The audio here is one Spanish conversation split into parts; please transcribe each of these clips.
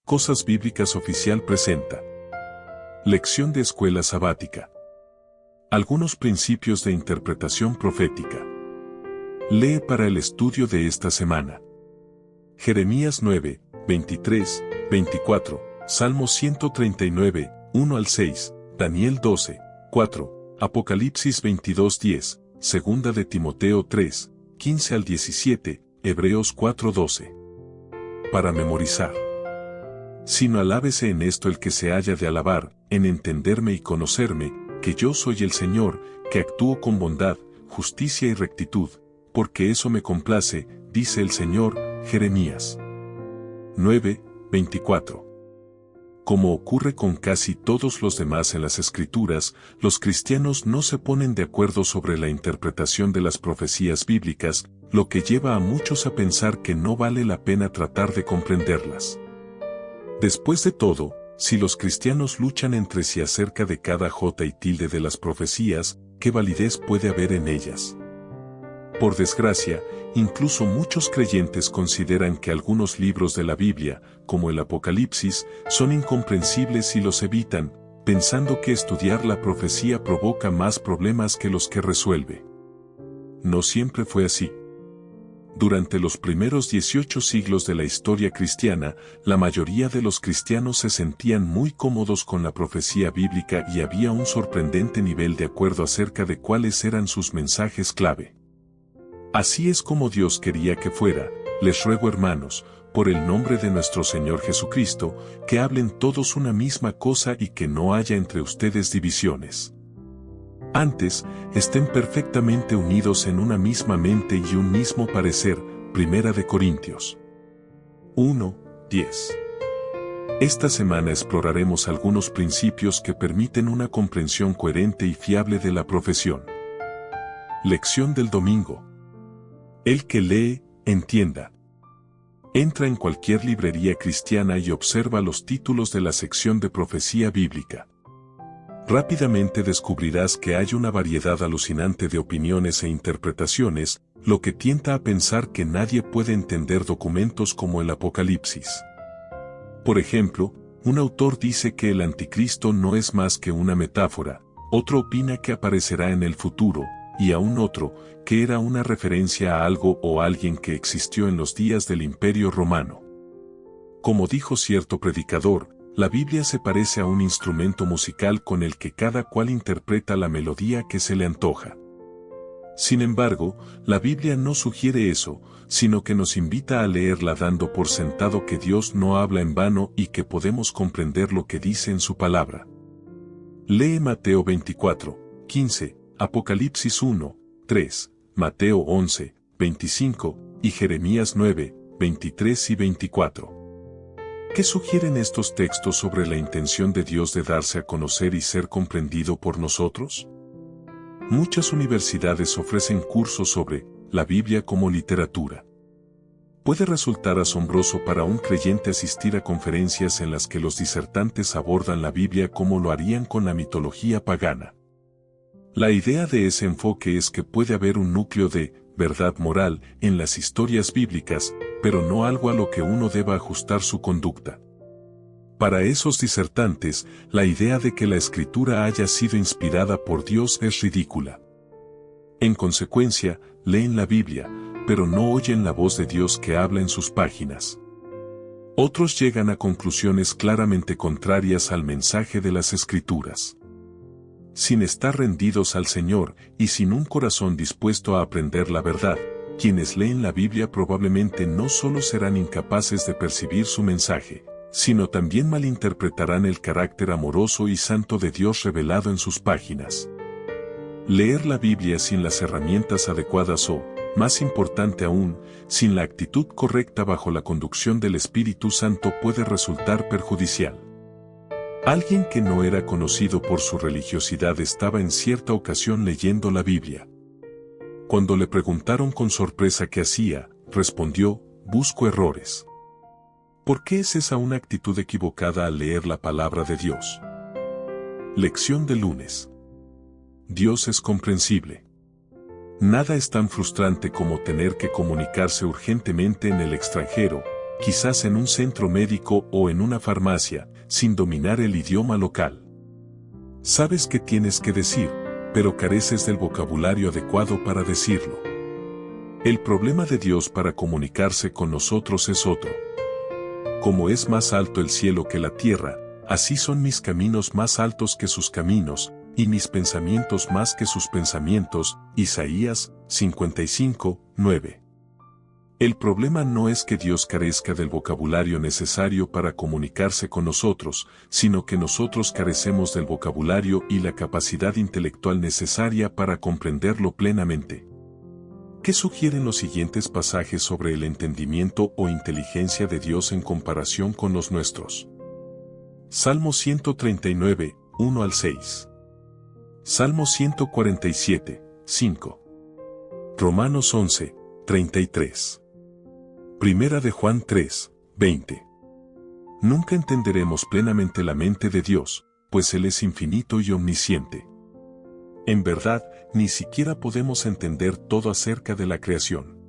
Cosas Bíblicas Oficial presenta. Lección de Escuela Sabática. Algunos principios de interpretación profética. Lee para el estudio de esta semana. Jeremías 9, 23, 24, Salmo 139, 1 al 6, Daniel 12, 4, Apocalipsis 22, 10, Segunda de Timoteo 3, 15 al 17, Hebreos 4, 12. Para memorizar. Sino alábese en esto el que se haya de alabar, en entenderme y conocerme, que yo soy el Señor, que actúo con bondad, justicia y rectitud, porque eso me complace, dice el Señor. Jeremías 9, 24. Como ocurre con casi todos los demás en las Escrituras, los cristianos no se ponen de acuerdo sobre la interpretación de las profecías bíblicas, lo que lleva a muchos a pensar que no vale la pena tratar de comprenderlas. Después de todo, si los cristianos luchan entre sí acerca de cada jota y tilde de las profecías, ¿qué validez puede haber en ellas? Por desgracia, incluso muchos creyentes consideran que algunos libros de la Biblia, como el Apocalipsis, son incomprensibles y los evitan, pensando que estudiar la profecía provoca más problemas que los que resuelve. No siempre fue así. Durante los primeros 18 siglos de la historia cristiana, la mayoría de los cristianos se sentían muy cómodos con la profecía bíblica y había un sorprendente nivel de acuerdo acerca de cuáles eran sus mensajes clave. Así es como Dios quería que fuera. Les ruego, hermanos, por el nombre de nuestro Señor Jesucristo, que hablen todos una misma cosa y que no haya entre ustedes divisiones. Antes, estén perfectamente unidos en una misma mente y un mismo parecer. Primera de Corintios 1, 10. Esta semana exploraremos algunos principios que permiten una comprensión coherente y fiable de la profesión. Lección del domingo. El que lee, entienda. Entra en cualquier librería cristiana y observa los títulos de la sección de profecía bíblica. Rápidamente descubrirás que hay una variedad alucinante de opiniones e interpretaciones, lo que tienta a pensar que nadie puede entender documentos como el Apocalipsis. Por ejemplo, un autor dice que el anticristo no es más que una metáfora, otro opina que aparecerá en el futuro, y aún otro, que era una referencia a algo o alguien que existió en los días del Imperio Romano. Como dijo cierto predicador, la Biblia se parece a un instrumento musical con el que cada cual interpreta la melodía que se le antoja. Sin embargo, la Biblia no sugiere eso, sino que nos invita a leerla dando por sentado que Dios no habla en vano y que podemos comprender lo que dice en su palabra. Lee Mateo 24, 15, Apocalipsis 1, 3, Mateo 11, 25, y Jeremías 9, 23 y 24. ¿Qué sugieren estos textos sobre la intención de Dios de darse a conocer y ser comprendido por nosotros? Muchas universidades ofrecen cursos sobre la Biblia como literatura. Puede resultar asombroso para un creyente asistir a conferencias en las que los disertantes abordan la Biblia como lo harían con la mitología pagana. La idea de ese enfoque es que puede haber un núcleo de verdad moral en las historias bíblicas, pero no algo a lo que uno deba ajustar su conducta. Para esos disertantes, la idea de que la escritura haya sido inspirada por Dios es ridícula. En consecuencia, leen la Biblia, pero no oyen la voz de Dios que habla en sus páginas. Otros llegan a conclusiones claramente contrarias al mensaje de las Escrituras. Sin estar rendidos al Señor y sin un corazón dispuesto a aprender la verdad, quienes leen la Biblia probablemente no solo serán incapaces de percibir su mensaje, sino también malinterpretarán el carácter amoroso y santo de Dios revelado en sus páginas. Leer la Biblia sin las herramientas adecuadas o, más importante aún, sin la actitud correcta bajo la conducción del Espíritu Santo puede resultar perjudicial. Alguien que no era conocido por su religiosidad estaba en cierta ocasión leyendo la Biblia. Cuando le preguntaron con sorpresa qué hacía, respondió: busco errores. ¿Por qué es esa una actitud equivocada al leer la palabra de Dios? Lección de lunes. Dios es comprensible. Nada es tan frustrante como tener que comunicarse urgentemente en el extranjero, quizás en un centro médico o en una farmacia, sin dominar el idioma local. Sabes que tienes que decir, pero careces del vocabulario adecuado para decirlo. El problema de Dios para comunicarse con nosotros es otro. Como es más alto el cielo que la tierra, así son mis caminos más altos que sus caminos, y mis pensamientos más que sus pensamientos. Isaías 55, 9. El problema no es que Dios carezca del vocabulario necesario para comunicarse con nosotros, sino que nosotros carecemos del vocabulario y la capacidad intelectual necesaria para comprenderlo plenamente. ¿Qué sugieren los siguientes pasajes sobre el entendimiento o inteligencia de Dios en comparación con los nuestros? Salmo 139, 1 al 6. Salmo 147, 5. Romanos 11, 33. Primera de Juan 3, 20. Nunca entenderemos plenamente la mente de Dios, pues Él es infinito y omnisciente. En verdad, ni siquiera podemos entender todo acerca de la creación.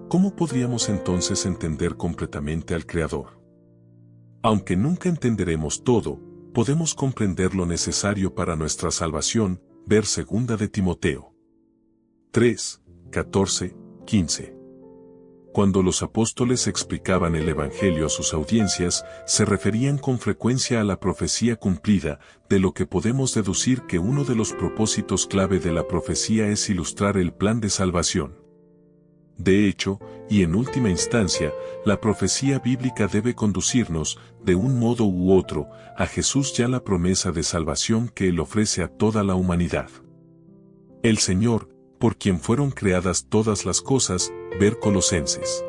¿Cómo podríamos entonces entender completamente al Creador? Aunque nunca entenderemos todo, podemos comprender lo necesario para nuestra salvación, ver 2 de Timoteo 3, 14, 15. Cuando los apóstoles explicaban el Evangelio a sus audiencias, se referían con frecuencia a la profecía cumplida, de lo que podemos deducir que uno de los propósitos clave de la profecía es ilustrar el plan de salvación. De hecho, y en última instancia, la profecía bíblica debe conducirnos, de un modo u otro, a Jesús, ya la promesa de salvación que Él ofrece a toda la humanidad. El Señor, por quien fueron creadas todas las cosas, ver Colosenses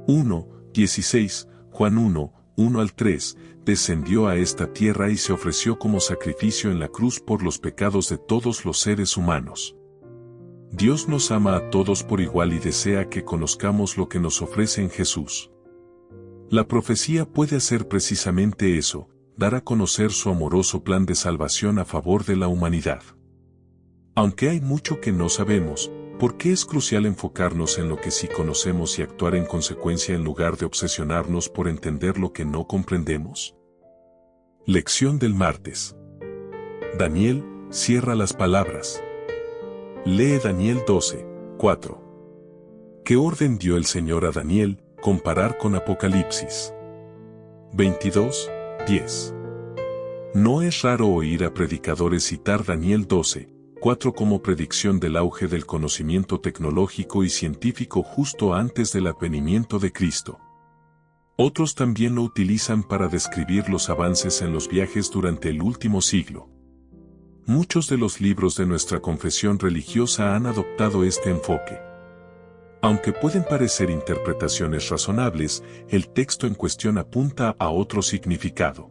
1, 16, Juan 1, 1 al 3, descendió a esta tierra y se ofreció como sacrificio en la cruz por los pecados de todos los seres humanos. Dios nos ama a todos por igual y desea que conozcamos lo que nos ofrece en Jesús. La profecía puede hacer precisamente eso, dar a conocer su amoroso plan de salvación a favor de la humanidad. Aunque hay mucho que no sabemos, ¿por qué es crucial enfocarnos en lo que sí conocemos y actuar en consecuencia en lugar de obsesionarnos por entender lo que no comprendemos? Lección del martes. Daniel, cierra las palabras. Lee Daniel 12, 4. ¿Qué orden dio el Señor a Daniel? Comparar con Apocalipsis 22, 10. No es raro oír a predicadores citar Daniel 12, 4 como predicción del auge del conocimiento tecnológico y científico justo antes del advenimiento de Cristo. Otros también lo utilizan para describir los avances en los viajes durante el último siglo. Muchos de los libros de nuestra confesión religiosa han adoptado este enfoque. Aunque pueden parecer interpretaciones razonables, el texto en cuestión apunta a otro significado.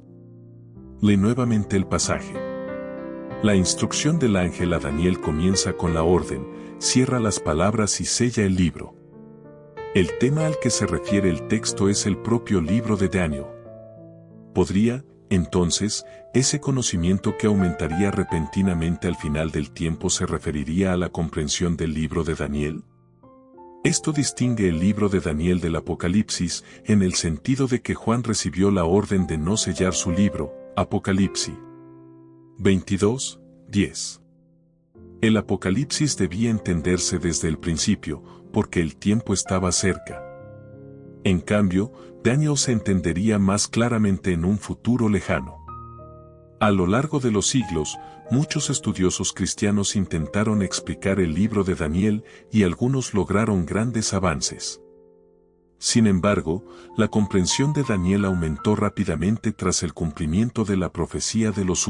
Lee nuevamente el pasaje. La instrucción del ángel a Daniel comienza con la orden, cierra las palabras y sella el libro. El tema al que se refiere el texto es el propio libro de Daniel. ¿Podría, entonces, ese conocimiento que aumentaría repentinamente al final del tiempo se referiría a la comprensión del libro de Daniel? Esto distingue el libro de Daniel del Apocalipsis, en el sentido de que Juan recibió la orden de no sellar su libro, Apocalipsis 22, 10. El Apocalipsis debía entenderse desde el principio, porque el tiempo estaba cerca. En cambio, Daniel se entendería más claramente en un futuro lejano. A lo largo de los siglos, muchos estudiosos cristianos intentaron explicar el libro de Daniel y algunos lograron grandes avances. Sin embargo, la comprensión de Daniel aumentó rápidamente tras el cumplimiento de la profecía de los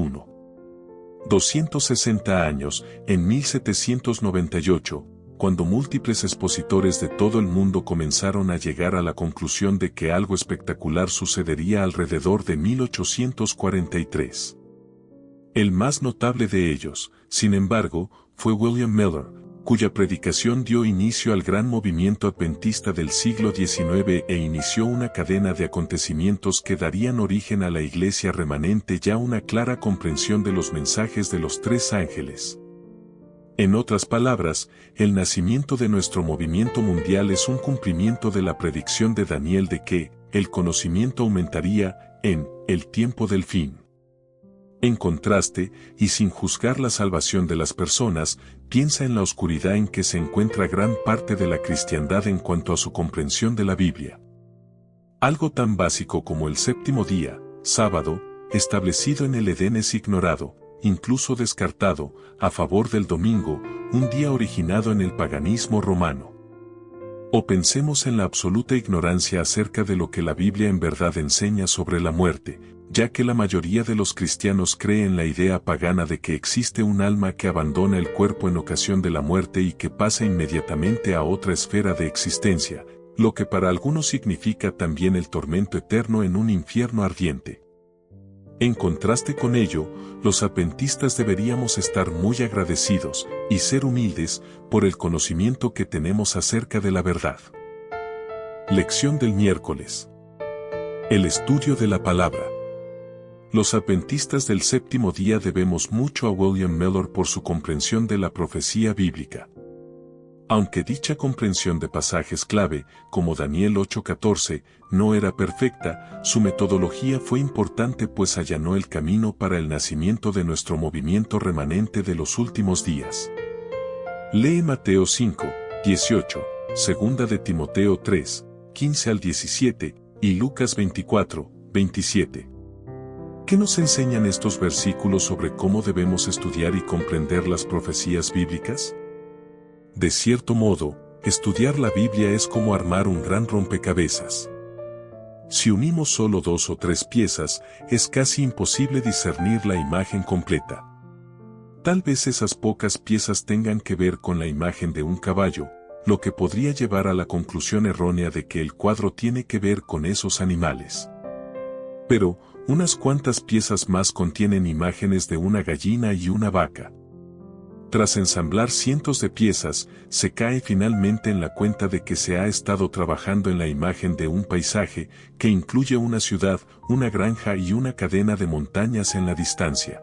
260 años, en 1798, cuando múltiples expositores de todo el mundo comenzaron a llegar a la conclusión de que algo espectacular sucedería alrededor de 1843. El más notable de ellos, sin embargo, fue William Miller, cuya predicación dio inicio al gran movimiento adventista del siglo XIX e inició una cadena de acontecimientos que darían origen a la iglesia remanente, ya una clara comprensión de los mensajes de los tres ángeles. En otras palabras, el nacimiento de nuestro movimiento mundial es un cumplimiento de la predicción de Daniel de que el conocimiento aumentaría en el tiempo del fin. En contraste, y sin juzgar la salvación de las personas, piensa en la oscuridad en que se encuentra gran parte de la cristiandad en cuanto a su comprensión de la Biblia. Algo tan básico como el séptimo día, sábado, establecido en el Edén es ignorado, incluso descartado, a favor del domingo, un día originado en el paganismo romano. O pensemos en la absoluta ignorancia acerca de lo que la Biblia en verdad enseña sobre la muerte, ya que la mayoría de los cristianos cree en la idea pagana de que existe un alma que abandona el cuerpo en ocasión de la muerte y que pasa inmediatamente a otra esfera de existencia, lo que para algunos significa también el tormento eterno en un infierno ardiente. En contraste con ello, los adventistas deberíamos estar muy agradecidos y ser humildes por el conocimiento que tenemos acerca de la verdad. Lección del miércoles. El estudio de la palabra. Los adventistas del séptimo día debemos mucho a William Miller por su comprensión de la profecía bíblica. Aunque dicha comprensión de pasajes clave, como Daniel 8:14, no era perfecta, su metodología fue importante pues allanó el camino para el nacimiento de nuestro movimiento remanente de los últimos días. Lee Mateo 5:18, Segunda de Timoteo 3:15 al 17, y Lucas 24:27. ¿Qué nos enseñan estos versículos sobre cómo debemos estudiar y comprender las profecías bíblicas? De cierto modo, estudiar la Biblia es como armar un gran rompecabezas. Si unimos solo 2 o 3 piezas, es casi imposible discernir la imagen completa. Tal vez esas pocas piezas tengan que ver con la imagen de un caballo, lo que podría llevar a la conclusión errónea de que el cuadro tiene que ver con esos animales. Pero, unas cuantas piezas más contienen imágenes de una gallina y una vaca. Tras ensamblar cientos de piezas, se cae finalmente en la cuenta de que se ha estado trabajando en la imagen de un paisaje que incluye una ciudad, una granja y una cadena de montañas en la distancia.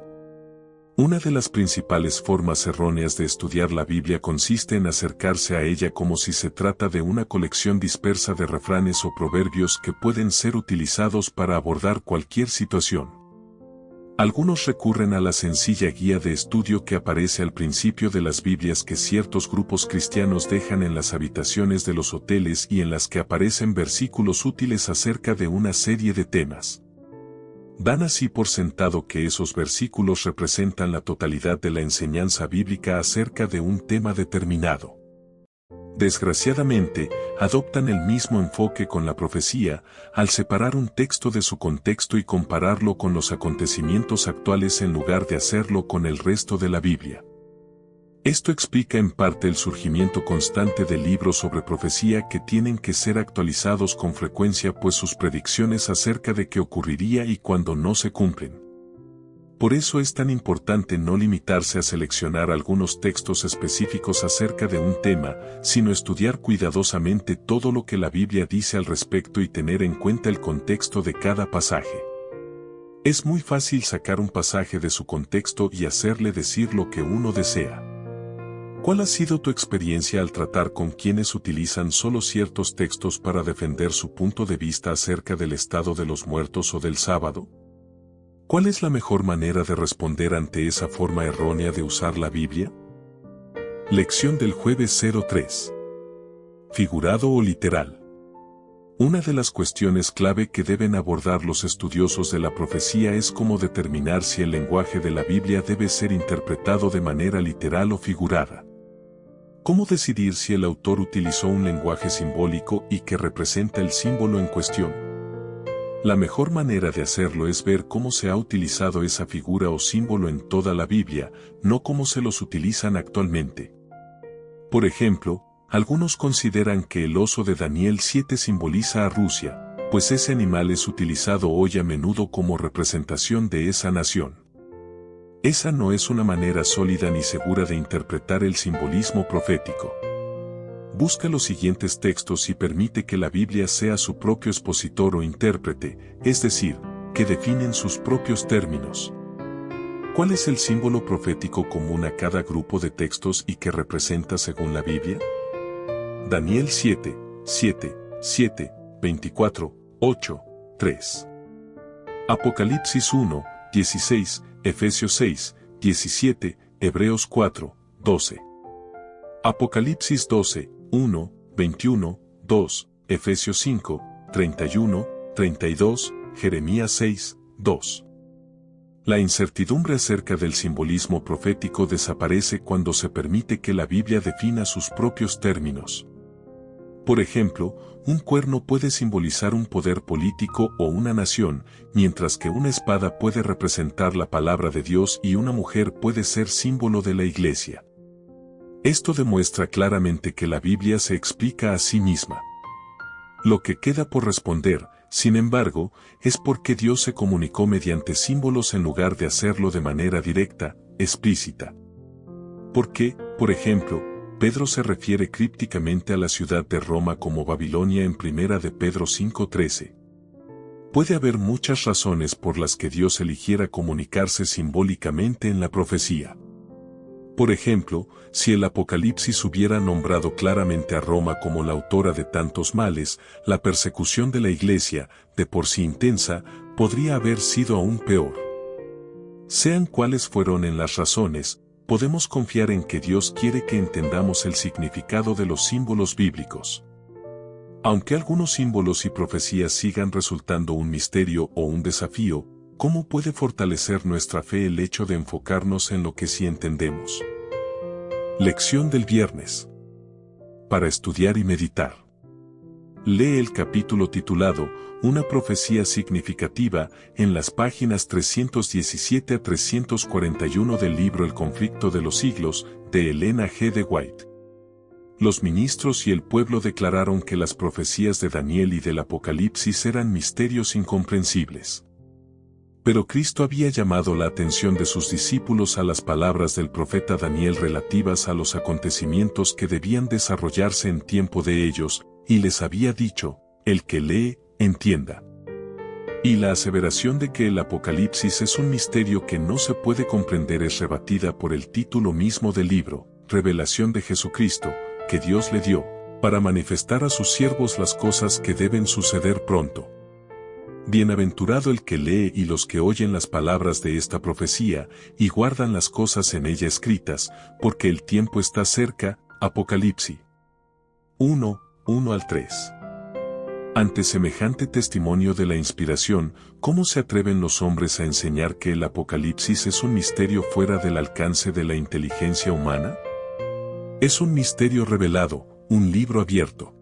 Una de las principales formas erróneas de estudiar la Biblia consiste en acercarse a ella como si se trata de una colección dispersa de refranes o proverbios que pueden ser utilizados para abordar cualquier situación. Algunos recurren a la sencilla guía de estudio que aparece al principio de las Biblias que ciertos grupos cristianos dejan en las habitaciones de los hoteles y en las que aparecen versículos útiles acerca de una serie de temas. Dan así por sentado que esos versículos representan la totalidad de la enseñanza bíblica acerca de un tema determinado. Desgraciadamente, adoptan el mismo enfoque con la profecía, al separar un texto de su contexto y compararlo con los acontecimientos actuales en lugar de hacerlo con el resto de la Biblia. Esto explica en parte el surgimiento constante de libros sobre profecía que tienen que ser actualizados con frecuencia pues sus predicciones acerca de qué ocurriría y cuándo no se cumplen. Por eso es tan importante no limitarse a seleccionar algunos textos específicos acerca de un tema, sino estudiar cuidadosamente todo lo que la Biblia dice al respecto y tener en cuenta el contexto de cada pasaje. Es muy fácil sacar un pasaje de su contexto y hacerle decir lo que uno desea. ¿Cuál ha sido tu experiencia al tratar con quienes utilizan solo ciertos textos para defender su punto de vista acerca del estado de los muertos o del sábado? ¿Cuál es la mejor manera de responder ante esa forma errónea de usar la Biblia? Lección del jueves 03. Figurado o literal. Una de las cuestiones clave que deben abordar los estudiosos de la profecía es cómo determinar si el lenguaje de la Biblia debe ser interpretado de manera literal o figurada. ¿Cómo decidir si el autor utilizó un lenguaje simbólico y que representa el símbolo en cuestión? La mejor manera de hacerlo es ver cómo se ha utilizado esa figura o símbolo en toda la Biblia, no cómo se los utilizan actualmente. Por ejemplo, algunos consideran que el oso de Daniel 7 simboliza a Rusia, pues ese animal es utilizado hoy a menudo como representación de esa nación. Esa no es una manera sólida ni segura de interpretar el simbolismo profético. Busca los siguientes textos y permite que la Biblia sea su propio expositor o intérprete, es decir, que definen sus propios términos. ¿Cuál es el símbolo profético común a cada grupo de textos y que representa según la Biblia? Daniel 7, 7, 7, 24, 8, 3. Apocalipsis 1, 16, Efesios 6, 17, Hebreos 4, 12. Apocalipsis 12, 1, 21, 2, Efesios 5, 31, 32, Jeremías 6, 2. La incertidumbre acerca del simbolismo profético desaparece cuando se permite que la Biblia defina sus propios términos. Por ejemplo, un cuerno puede simbolizar un poder político o una nación, mientras que una espada puede representar la palabra de Dios y una mujer puede ser símbolo de la Iglesia. Esto demuestra claramente que la Biblia se explica a sí misma. Lo que queda por responder, sin embargo, es por qué Dios se comunicó mediante símbolos en lugar de hacerlo de manera directa, explícita. ¿Por qué, por ejemplo, Pedro se refiere crípticamente a la ciudad de Roma como Babilonia en 1 de Pedro 5:13? Puede haber muchas razones por las que Dios eligiera comunicarse simbólicamente en la profecía. Por ejemplo, si el Apocalipsis hubiera nombrado claramente a Roma como la autora de tantos males, la persecución de la Iglesia, de por sí intensa, podría haber sido aún peor. Sean cuales fueron en las razones, podemos confiar en que Dios quiere que entendamos el significado de los símbolos bíblicos. Aunque algunos símbolos y profecías sigan resultando un misterio o un desafío, ¿cómo puede fortalecer nuestra fe el hecho de enfocarnos en lo que sí entendemos? Lección del viernes. Para estudiar y meditar. Lee el capítulo titulado Una profecía significativa en las páginas 317 a 341 del libro El conflicto de los siglos, de Elena G. de White. Los ministros y el pueblo declararon que las profecías de Daniel y del Apocalipsis eran misterios incomprensibles. Pero Cristo había llamado la atención de sus discípulos a las palabras del profeta Daniel relativas a los acontecimientos que debían desarrollarse en tiempo de ellos, y les había dicho, el que lee, entienda. Y la aseveración de que el Apocalipsis es un misterio que no se puede comprender es rebatida por el título mismo del libro, Revelación de Jesucristo, que Dios le dio, para manifestar a sus siervos las cosas que deben suceder pronto. Bienaventurado el que lee y los que oyen las palabras de esta profecía, y guardan las cosas en ella escritas, porque el tiempo está cerca. Apocalipsis 1, 1 al 3. Ante semejante testimonio de la inspiración, ¿cómo se atreven los hombres a enseñar que el Apocalipsis es un misterio fuera del alcance de la inteligencia humana? Es un misterio revelado, un libro abierto.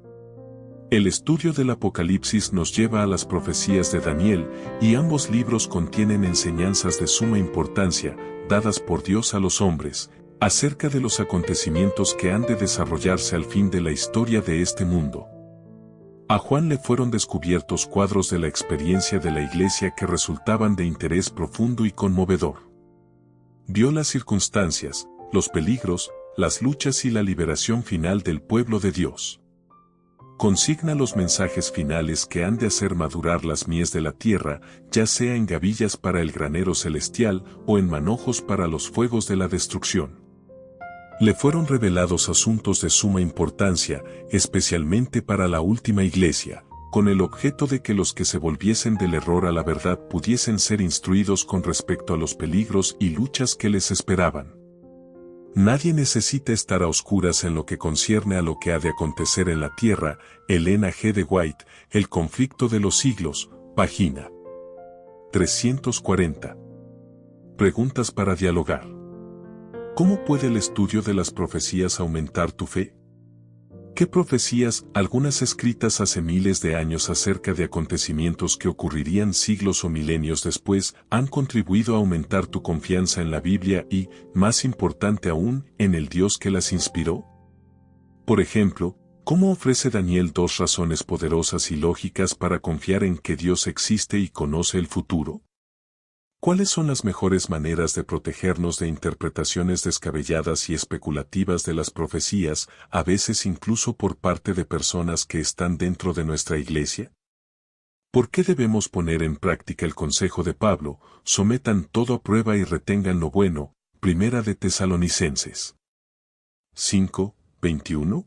El estudio del Apocalipsis nos lleva a las profecías de Daniel, y ambos libros contienen enseñanzas de suma importancia, dadas por Dios a los hombres, acerca de los acontecimientos que han de desarrollarse al fin de la historia de este mundo. A Juan le fueron descubiertos cuadros de la experiencia de la Iglesia que resultaban de interés profundo y conmovedor. Vio las circunstancias, los peligros, las luchas y la liberación final del pueblo de Dios. Consigna los mensajes finales que han de hacer madurar las mies de la tierra, ya sea en gavillas para el granero celestial o en manojos para los fuegos de la destrucción. Le fueron revelados asuntos de suma importancia, especialmente para la última iglesia, con el objeto de que los que se volviesen del error a la verdad pudiesen ser instruidos con respecto a los peligros y luchas que les esperaban. Nadie necesita estar a oscuras en lo que concierne a lo que ha de acontecer en la tierra. Elena G. de White, El conflicto de los siglos, página 340. Preguntas para dialogar. ¿Cómo puede el estudio de las profecías aumentar tu fe? ¿Qué profecías, algunas escritas hace miles de años acerca de acontecimientos que ocurrirían siglos o milenios después, han contribuido a aumentar tu confianza en la Biblia y, más importante aún, en el Dios que las inspiró? Por ejemplo, ¿cómo ofrece Daniel dos razones poderosas y lógicas para confiar en que Dios existe y conoce el futuro? ¿Cuáles son las mejores maneras de protegernos de interpretaciones descabelladas y especulativas de las profecías, a veces incluso por parte de personas que están dentro de nuestra iglesia? ¿Por qué debemos poner en práctica el consejo de Pablo? Sometan todo a prueba y retengan lo bueno. Primera de Tesalonicenses 5, 21.